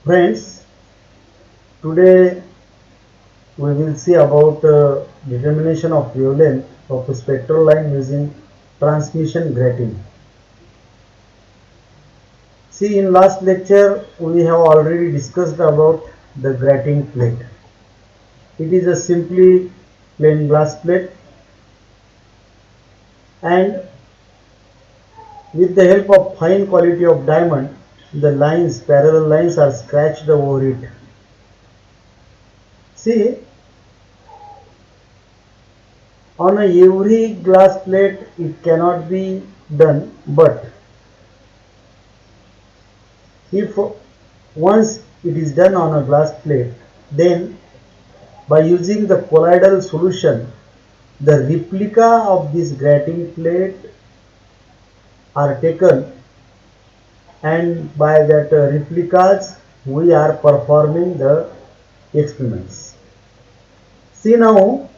Friends, today we will see about determination of wavelength of a spectral line using transmission grating. See, in last lecture we have already discussed about the grating plate. It is a simply plain glass plate, and with the help of fine quality of diamond, the lines, parallel lines are scratched over it. See, on a every glass plate it cannot be done, but if once it is done on a glass plate, then by using the colloidal solution, the replica of this grating plate are taken, and by that replicas we are performing the experiments. See now,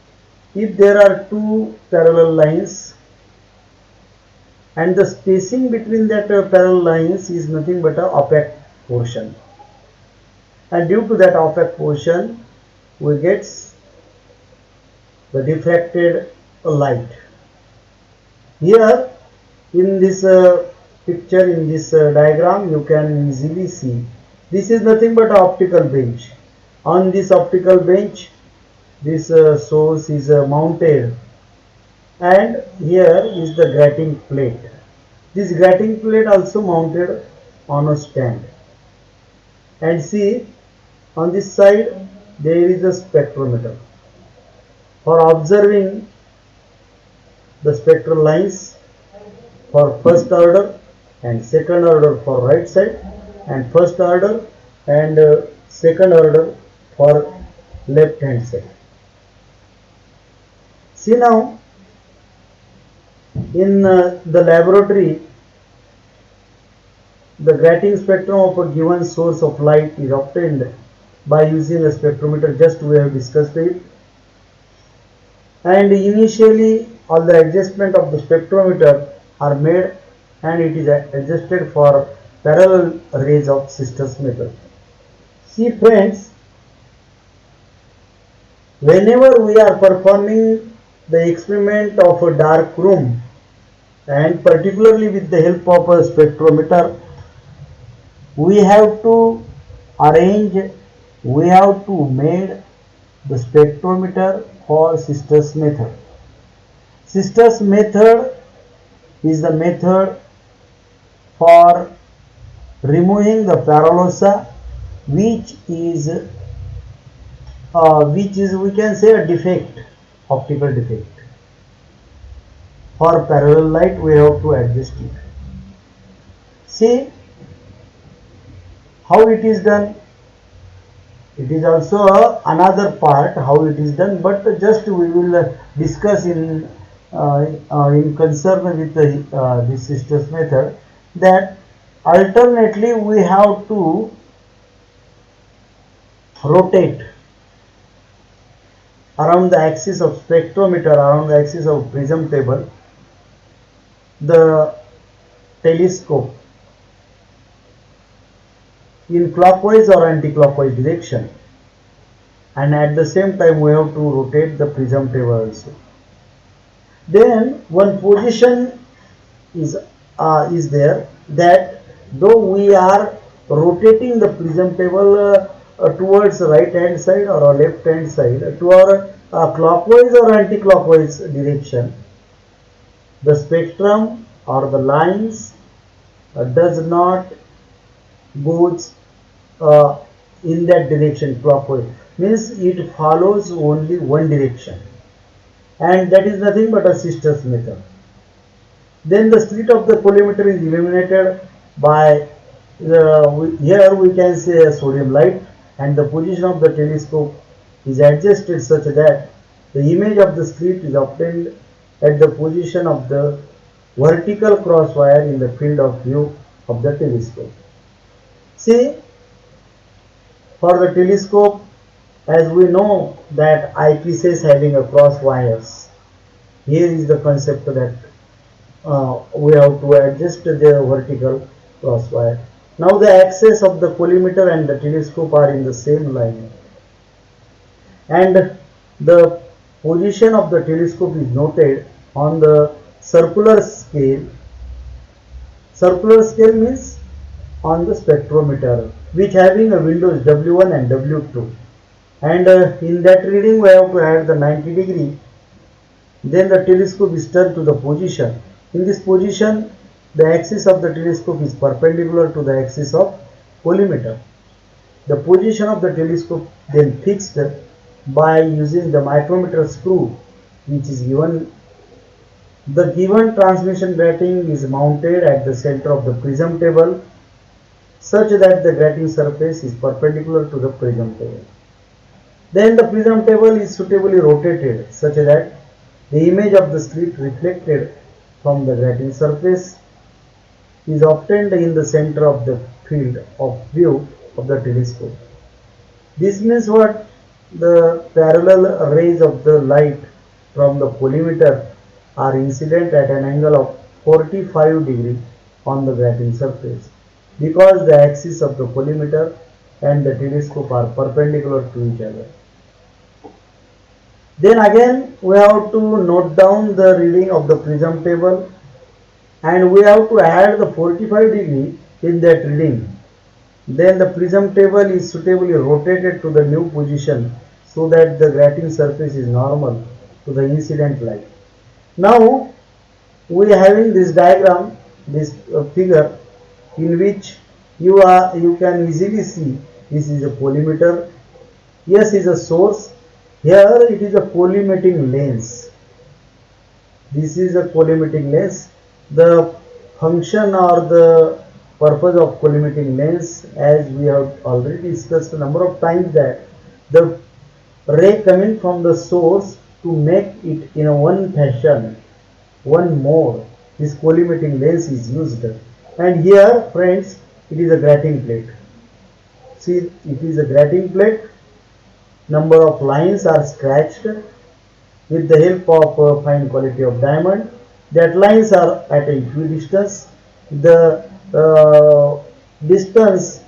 if there are two parallel lines and the spacing between that parallel lines is nothing but a opaque portion, and due to that opaque portion we get the diffracted light. Here in this picture, in this diagram, you can easily see this is nothing but an optical bench. On this optical bench, this source is mounted, and here is the grating plate. This grating plate also mounted on a stand, and see, on this side there is a spectrometer for observing the spectral lines for first order and second order for right side, and first order and second order for left hand side. See now, in the laboratory, the grating spectrum of a given source of light is obtained by using a spectrometer, just we have discussed it, and initially all the adjustment of the spectrometer are made, and it is adjusted for parallel rays of Sisters method. See friends, whenever we are performing the experiment of a dark room, and particularly with the help of a spectrometer, we have to arrange, we have to make the spectrometer for Sisters method. Sisters method is the method for removing the parallaxa, which is we can say a defect, optical defect. For parallel light we have to adjust it. See how it is done. It is also another part how it is done, but just we will discuss in concern with this Sisters method, that alternately we have to rotate around the axis of spectrometer, around the axis of prism table, the telescope in clockwise or anti-clockwise direction, and at the same time we have to rotate the prism table also. Then one position is there, that though we are rotating the prism table towards right hand side or left hand side, to our clockwise or anti-clockwise direction, the spectrum or the lines does not goes uh, in that direction clockwise, means it follows only one direction, and that is nothing but a Sisters method. Then the slit of the collimator is illuminated by here we can say a sodium light, and the position of the telescope is adjusted such that the image of the slit is obtained at the position of the vertical cross wire in the field of view of the telescope. See, for the telescope, as we know that eyepieces having a cross wires, here is the concept that we have to adjust the vertical cross wire. Now the axis of the collimator and the telescope are in the same line, and the position of the telescope is noted on the circular scale. Circular scale means on the spectrometer, which having a windows W1 and W2, and in that reading we have to add the 90 degree. Then the telescope is turned to the position. In this position, the axis of the telescope is perpendicular to the axis of collimator. The position of the telescope then fixed by using the micrometer screw, which is given. The given transmission grating is mounted at the center of the prism table such that the grating surface is perpendicular to the prism table. Then the prism table is suitably rotated such that the image of the slit reflected from the grating surface is obtained in the center of the field of view of the telescope. This means what? The parallel rays of the light from the collimator are incident at an angle of 45 degree on the grating surface because the axis of the collimator and the telescope are perpendicular to each other. Then again we have to note down the reading of the prism table, and we have to add the 45 degree in that reading. Then the prism table is suitably rotated to the new position so that the grating surface is normal to the incident light. Now we are having this diagram, this figure, in which you can easily see this is a collimator. Yes, is a source. Here it is a collimating lens. This is a collimating lens. The function or the purpose of collimating lens, as we have already discussed a number of times, that the ray coming from the source to make it in a one fashion, one mode, this collimating lens is used. And here friends, it is a grating plate. See, it is a grating plate. Number of lines are scratched with the help of fine quality of diamond. That lines are at a equidistance. The distance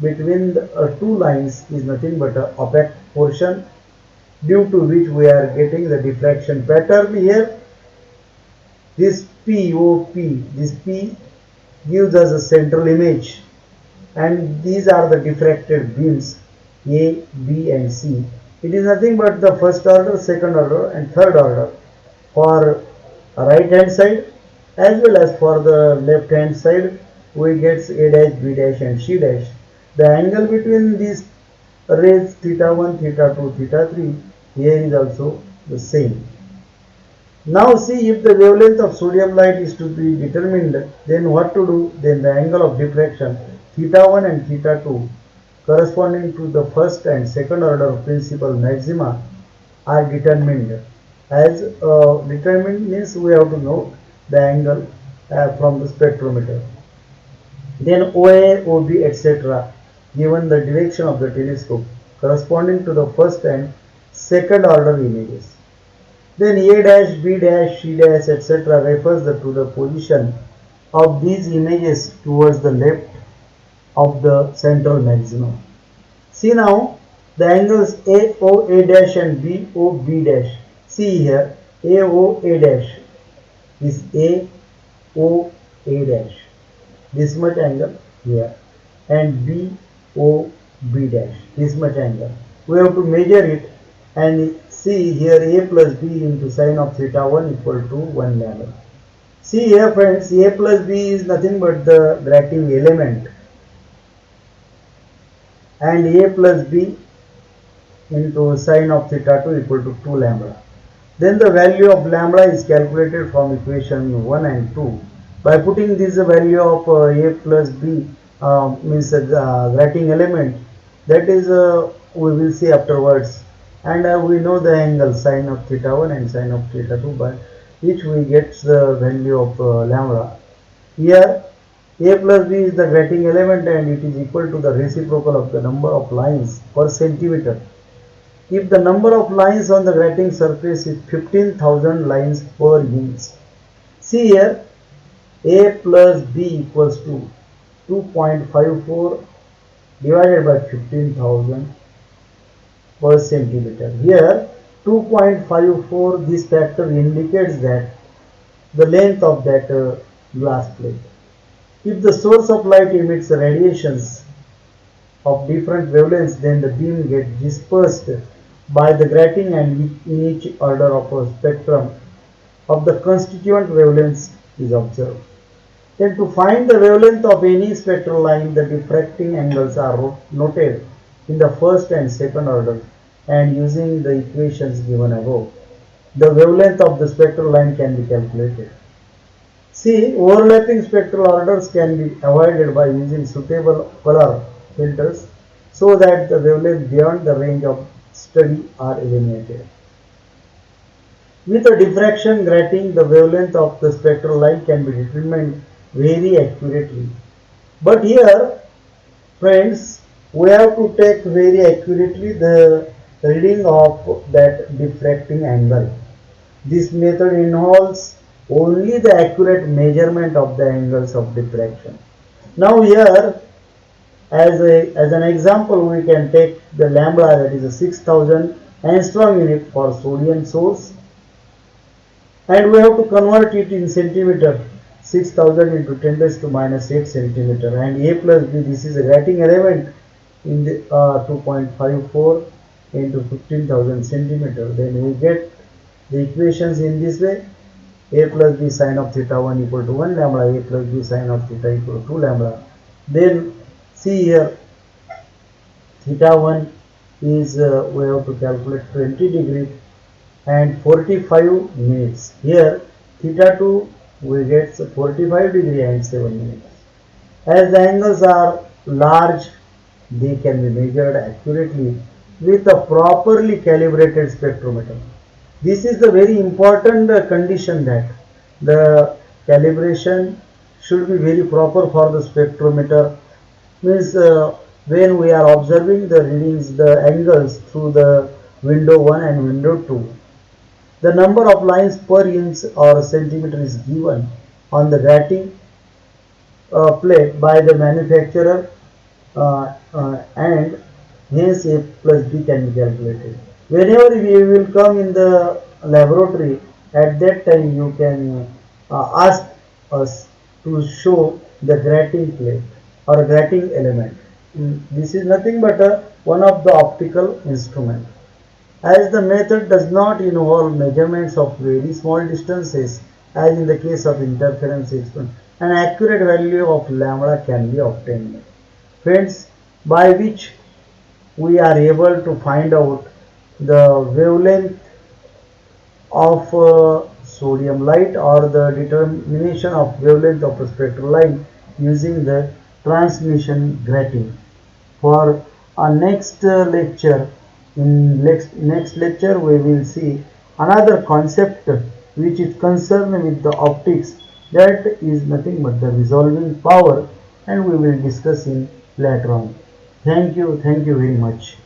between the two lines is nothing but a opaque portion, due to which we are getting the diffraction pattern here. This POP, this P gives us a central image, and these are the diffracted beams A, B and C. It is nothing but the first order, second order and third order for right hand side, as well as for the left hand side we get A dash, B dash and C dash. The angle between these rays theta 1, theta 2, theta 3 here is also the same. Now see, if the wavelength of sodium light is to be determined, then what to do? Then the angle of diffraction theta 1 and theta 2 corresponding to the first and second order principal maxima are determined. As determined means we have to know the angle from the spectrometer. Then OA, OB, etc. given the direction of the telescope corresponding to the first and second order images. Then A dash, B dash, C dash, etc. refers to the position of these images towards the left of the central maximum. See now the angles AOA dash and BOB dash. See here, AOA dash is AOA dash, this much angle here, and BOB dash, this much angle. We have to measure it and see here A plus B into sine of theta 1 equal to 1 lambda. See here friends, A plus B is nothing but the grating element, and A plus B into sine of theta 2 equal to 2 lambda. Then the value of lambda is calculated from equation 1 and 2. By putting this value of A plus B means grating element, that is we will see afterwards, and we know the angle sine of theta 1 and sine of theta 2, by which we get the value of lambda. Here A plus B is the grating element and it is equal to the reciprocal of the number of lines per centimeter. If the number of lines on the grating surface is 15,000 lines per inch. See here, A plus B equals to 2.54 divided by 15,000 per centimeter. Here 2.54, this factor indicates that the length of that glass plate. If the source of light emits radiations of different wavelengths, then the beam gets dispersed by the grating, and in each order of a spectrum of the constituent wavelengths is observed. Then to find the wavelength of any spectral line, the diffracting angles are noted in the first and second order, and using the equations given above, the wavelength of the spectral line can be calculated. See, overlapping spectral orders can be avoided by using suitable color filters so that the wavelengths beyond the range of study are eliminated. With a diffraction grating, the wavelength of the spectral line can be determined very accurately. But here, friends, we have to take very accurately the reading of that diffracting angle. This method involves only the accurate measurement of the angles of diffraction. Now here, as an example, we can take the lambda, that is a 6000 angstrom unit for sodium source, and we have to convert it in centimeter. 6000 into 10 raised to minus 8 centimeter, and A plus B, this is a grating element in the 2.54 into 15,000 centimeter. Then we get the equations in this way: A plus B sine of theta 1 equal to 1 lambda, A plus B sine of theta equal to 2 lambda. Then see here, theta 1 is we have to calculate 20 degree and 45 minutes. Here theta 2 we get 45 degree and 7 minutes. As the angles are large, they can be measured accurately with a properly calibrated spectrometer. This is the very important condition, that the calibration should be very proper for the spectrometer. Means when we are observing the readings, the angles through the window 1 and window 2, the number of lines per inch or centimeter is given on the grating plate by the manufacturer, and hence A plus B can be calculated. Whenever we will come in the laboratory, at that time you can ask us to show the grating plate or grating element. This is nothing but one of the optical instrument. As the method does not involve measurements of very small distances, as in the case of interference experiment, an accurate value of lambda can be obtained. Friends, by which we are able to find out the wavelength of sodium light, or the determination of wavelength of a spectral line using the transmission grating. For our next lecture, in next lecture we will see another concept which is concerned with the optics, that is nothing but the resolving power, and we will discuss in later on. Thank you very much.